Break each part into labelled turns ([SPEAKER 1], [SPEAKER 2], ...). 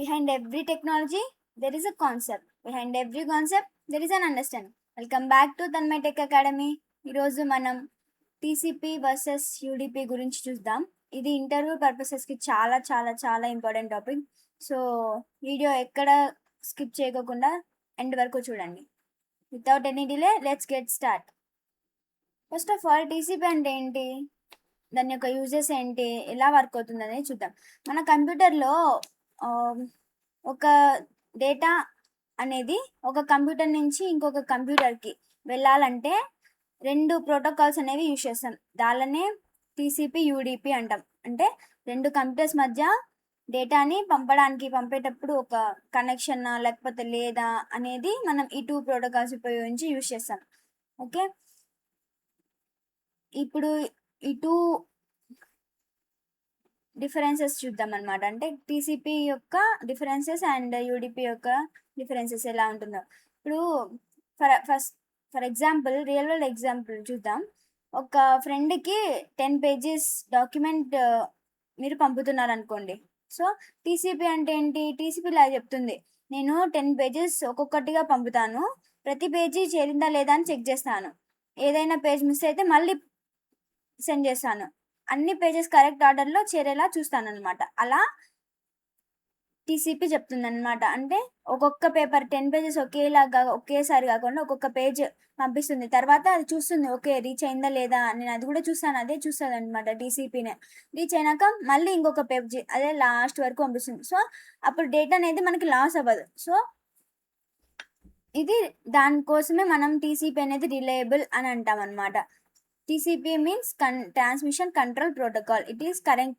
[SPEAKER 1] Behind every technology, there is a concept. Behind every concept, there is an understanding. Welcome back to Tanmai tech academy. ఈరోజు మనం TCP versus UDP గురించి చూద్దాం. ఇది interview పర్పసెస్కి చాలా చాలా చాలా ఇంపార్టెంట్ టాపిక్. సో వీడియో ఎక్కడ స్కిప్ చేయకుండా ఎండ్ వరకు చూడండి. Without any delay let's get start. First of all TCP అంటే ఏంటి, దాని యొక్క యూజెస్ ఏంటి, ఎలా వర్క్ అవుతుంది అనేది చూద్దాం. మన కంప్యూటర్లో ఒక డేటా అనేది ఒక కంప్యూటర్ నుంచి ఇంకొక కంప్యూటర్కి వెళ్ళాలంటే రెండు ప్రోటోకాల్స్ అనేవి యూజ్ చేస్తాం. దానినే టీసీపీ యూడిపి అంటాం. అంటే రెండు కంప్యూటర్స్ మధ్య డేటాని పంపేటప్పుడు ఒక కనెక్షన్ లేకపోతే లేదా అనేది మనం ఈ టూ ప్రోటోకాల్స్ ఉపయోగించి యూజ్ చేస్తాం. ఓకే, ఇప్పుడు ఈ టూ డిఫరెన్సెస్ చూద్దాం అనమాట. అంటే టీసీపీ యొక్క డిఫరెన్సెస్ అండ్ యూడిపి యొక్క డిఫరెన్సెస్ ఎలా ఉంటుందో. ఇప్పుడు for example, real world example చూద్దాం. ఒక ఫ్రెండ్కి 10 pages డాక్యుమెంట్ మీరు పంపుతున్నారు అనుకోండి. సో టీసీపీ అంటే ఏంటి, టీసీపీ ఇలా చెప్తుంది, నేను 10 pages ఒక్కొక్కటిగా పంపుతాను, ప్రతి పేజీ చేరిందా లేదా అని చెక్ చేస్తాను, ఏదైనా పేజ్ మిస్ అయితే మళ్ళీ సెండ్ చేస్తాను, అన్ని పేజెస్ కరెక్ట్ ఆర్డర్లో చేరేలా చూస్తాను అనమాట. అలా టీసీపీ చెప్తుంది అనమాట. అంటే ఒక్కొక్క పేపర్ 10 pages ఒకేసారి కాకుండా ఒక్కొక్క పేజ్ పంపిస్తుంది. తర్వాత అది చూస్తుంది, ఓకే రీచ్ అయిందా లేదా, నేను అది కూడా చూస్తాను, అదే చూస్తుంది అనమాట టీసీపీనే. రీచ్ అయినాక మళ్ళీ ఇంకొక పేజ్ అదే లాస్ట్ వరకు పంపిస్తుంది. సో అప్పుడు డేటా అనేది మనకి లాస్ అవ్వదు. సో ఇది దానికోసమే మనం టీసీపీ అనేది రిలయబుల్ అని అంటాం అనమాట. TCP means transmission control protocol. It is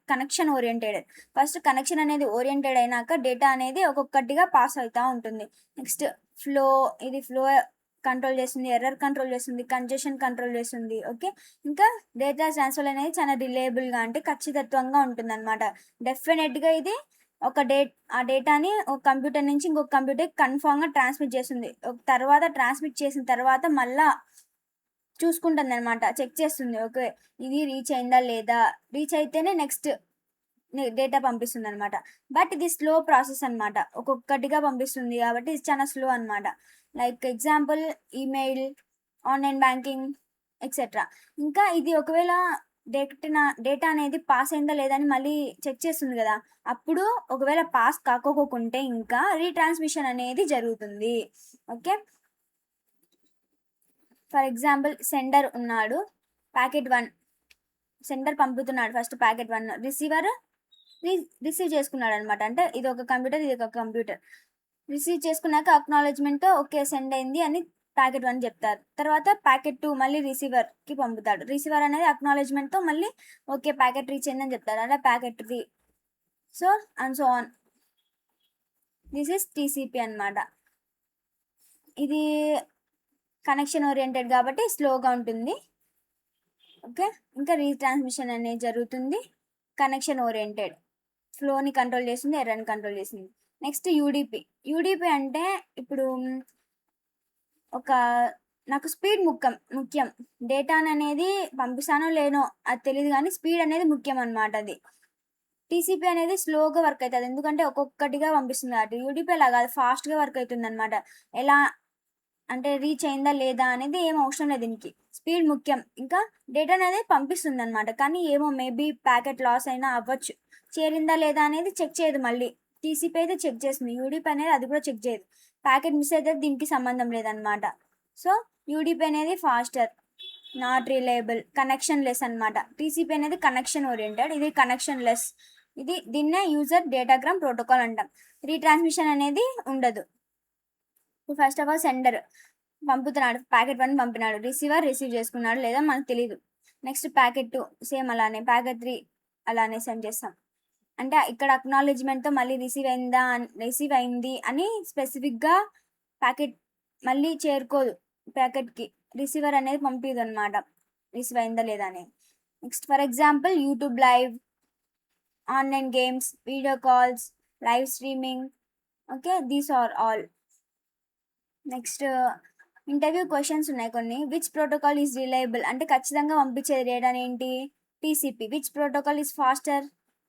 [SPEAKER 1] connection oriented. First connection అనేది ఓరియంటెడ్ అయినాక డేటా అనేది ఒక్కొక్కటిగా పాస్ అవుతూ ఉంటుంది. నెక్స్ట్ ఫ్లో, ఇది ఫ్లో కంట్రోల్ చేస్తుంది, ఎర్రర్ కంట్రోల్ చేస్తుంది, కంజెషన్ కంట్రోల్ చేస్తుంది. ఓకే, ఇంకా డేటా ట్రాన్స్ఫర్ అనేది చాలా రిలయబుల్గా అంటే ఖచ్చితత్వంగా ఉంటుంది అనమాట. డెఫినెట్గా ఇది ఆ డేటాని ఒక కంప్యూటర్ నుంచి ఇంకొక కంప్యూటర్కి కన్ఫామ్గా ట్రాన్స్మిట్ చేస్తుంది. తర్వాత ట్రాన్స్మిట్ చేసిన తర్వాత మళ్ళీ చూసుకుంటుంది అనమాట, చెక్ చేస్తుంది, ఓకే ఇది రీచ్ అయిందా లేదా, రీచ్ అయితేనే నెక్స్ట్ డేటా పంపిస్తుంది అనమాట. బట్ ఇది స్లో ప్రాసెస్ అనమాట, ఒక్కొక్కటిగా పంపిస్తుంది కాబట్టి ఇది చాలా స్లో అనమాట. Like example email, online banking etcetera. ఇంకా ఇది ఒకవేళ డేటా అనేది పాస్ అయిందా లేదా అని మళ్ళీ చెక్ చేస్తుంది కదా, అప్పుడు ఒకవేళ పాస్ కాకోకుంటే ఇంకా రీట్రాన్స్మిషన్ అనేది జరుగుతుంది. ఓకే, ఫర్ ఎగ్జాంపుల్ సెండర్ ఉన్నాడు, ప్యాకెట్ 1 సెండర్ పంపుతున్నాడు, ఫస్ట్ ప్యాకెట్ 1 రిసీవర్ రిసీవ్ చేసుకున్నాడు అనమాట. అంటే ఇది ఒక కంప్యూటర్, ఇది ఒక కంప్యూటర్. రిసీవ్ చేసుకున్నాక అక్నాలెడ్జ్మెంట్ ఓకే సెండ్ అయింది అని ప్యాకెట్ 1 చెప్తారు. తర్వాత ప్యాకెట్ 2 మళ్ళీ రిసీవర్కి పంపుతాడు. రిసీవర్ అనేది అక్నాలెడ్జ్మెంట్తో మళ్ళీ ఓకే ప్యాకెట్ రీచ్ అయిందని చెప్తారు, అలా packet 3. So and so on. This is TCP అనమాట. ఇది కనెక్షన్ ఓరియంటెడ్ కాబట్టి స్లోగా ఉంటుంది. ఓకే, ఇంకా రీట్రాన్స్మిషన్ అనేది జరుగుతుంది. కనెక్షన్ ఓరియంటెడ్, ఫ్లోని కంట్రోల్ చేస్తుంది, ఎర్రర్ని కంట్రోల్ చేస్తుంది. నెక్స్ట్ యూడిపి అంటే ఇప్పుడు నాకు స్పీడ్ ముఖ్యం, డేటాని అనేది పంపిస్తానో లేనో అది తెలియదు కానీ స్పీడ్ అనేది ముఖ్యం అనమాట. అది టీసీపీ అనేది స్లోగా వర్క్ అవుతుంది, ఎందుకంటే ఒక్కొక్కటిగా పంపిస్తుంది కాబట్టి. యూడిపి అలా కాదు, ఫాస్ట్గా వర్క్ అవుతుంది అనమాట. ఎలా అంటే రీచ్ అయిందా లేదా అనేది ఏం అవసరం లేదు, దీనికి స్పీడ్ ముఖ్యం. ఇంకా డేటా అనేది పంపిస్తుంది అనమాట, కానీ ఏమో మేబీ ప్యాకెట్ లాస్ అయినా అవ్వచ్చు, చేరిందా లేదా అనేది చెక్ చేయదు. మళ్ళీ టీసీపీ అయితే చెక్ చేస్తుంది, యూడిపి అనేది అది కూడా చెక్ చేయదు. ప్యాకెట్ మిస్ అయితే దీనికి సంబంధం లేదనమాట. సో యూడిపి అనేది faster, not reliable, connection less అనమాట. టీసీపీ అనేది కనెక్షన్ ఓరియంటెడ్, ఇది కనెక్షన్ లెస్. దీన్నే యూజర్ డేటాగ్రామ్ ప్రోటోకాల్ అంటాం. రీట్రాన్స్మిషన్ అనేది ఉండదు. ఫస్ట్ ఆఫ్ ఆల్ సెండర్ పంపుతున్నాడు, ప్యాకెట్ 1 పంపినాడు, రిసీవర్ రిసీవ్ చేసుకున్నాడు లేదా మనకు తెలియదు. నెక్స్ట్ ప్యాకెట్ 2 సేమ్ అలానే, ప్యాకెట్ 3 అలానే సెండ్ చేస్తాం. అంటే ఇక్కడ అక్నాలెడ్జ్మెంట్తో మళ్ళీ రిసీవ్ అయింది అని స్పెసిఫిక్గా ప్యాకెట్ మళ్ళీ చేరుకోదు ప్యాకెట్కి, రిసీవర్ అనేది పంపిదు అనమాట రిసీవ్ అయిందా లేదా అని. Next for example YouTube live, online games, video calls, live streaming. Okay, these are all. Next interview questions ఉన్నాయి కొన్ని. విచ్ ప్రోటోకాల్ ఈజ్ రిలయబుల్ అంటే ఖచ్చితంగా పంపించేది డేటా ఏంటి, TCP. Which protocol is faster,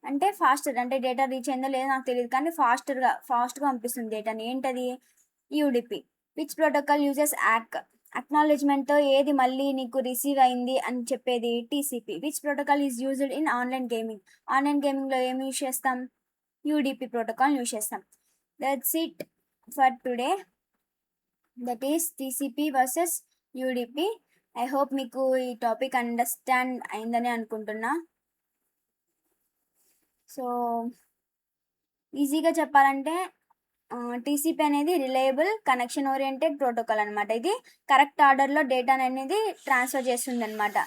[SPEAKER 1] అంటే ఫాస్టర్, అంటే డేటా రీచ్ అయిందో లేదో నాకు తెలియదు, కానీ ఫాస్ట్గా పంపిస్తుంది డేటాని. ఏంటది? యూడిపి. విచ్ ప్రోటోకాల్ యూజెస్ అక్నాలెడ్జ్మెంట్తో ఏది మళ్ళీ నీకు రిసీవ్ అయింది అని చెప్పేది? TCP. Which protocol is used in online గేమింగ్లో ఏమి యూజ్ చేస్తాం? యూడిపి ప్రోటోకాల్ యూజ్ చేస్తాం. That's it for today. That is TCP versus UDP. I hope మీకు ఈ టాపిక్ అండర్స్టాండ్ అయిందని అనుకుంటున్నా. సో ఈజీగా చెప్పాలంటే టీసీపీ అనేది రిలయబుల్ కనెక్షన్ ఓరియంటెడ్ ప్రోటోకాల్ అనమాట. ఇది కరెక్ట్ ఆర్డర్లో డేటా అనేది ట్రాన్స్ఫర్ చేస్తుంది అనమాట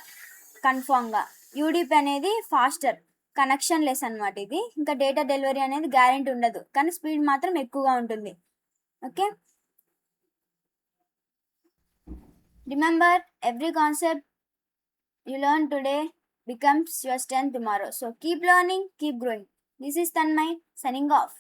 [SPEAKER 1] కన్ఫామ్గా. యూడిపి అనేది ఫాస్టర్, కనెక్షన్ లెస్ అనమాట. ఇది ఇంకా డేటా డెలివరీ అనేది గ్యారెంటీ ఉండదు, కానీ స్పీడ్ మాత్రం ఎక్కువగా ఉంటుంది. Okay, remember, every concept you learn today becomes your strength tomorrow. So keep learning, keep growing. This is Tanmay signing off.